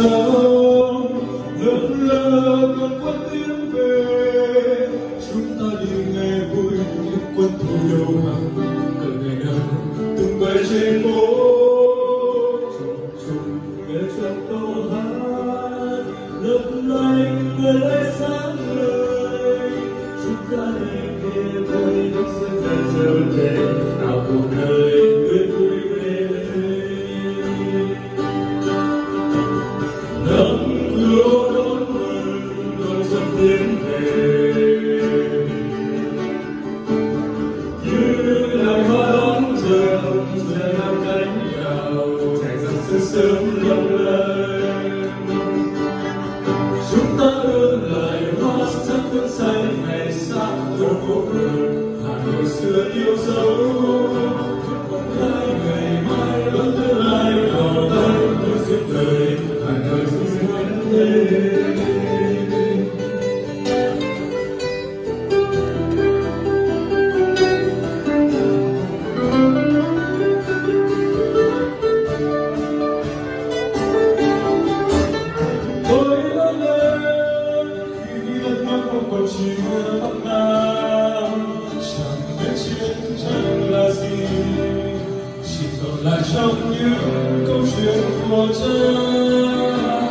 sao lững lờ còn quên tiếng về. Chúng ta đi ngày vui những quân thù đầu hàng, cờ ngày nào từng bay trên phố. Trùng nghe trong câu hát lấp lánh người lại sáng ngời. Chúng ta đi kia với những sân dài trở về, nào cuộc đời tươi vui về. Nắng cửa đón mừng đón xuân tiến về, như loài hoa đón chờ giờ năm cánh đào chạy dòng sương sớm lộng lẫy. Chúng ta ước lại hoa sắc vẫn say ngày xa ở phố phường Hà Nội xưa yêu dấu. Chúc hai ngày mai vẫn tương lai vào tay với duyên đời Hà Nội xinh vẫn thế. Còn chỉ mưa Bắc Nam, chẳng biết chiến tranh là gì, chỉ còn lại trong những câu chuyện của cha.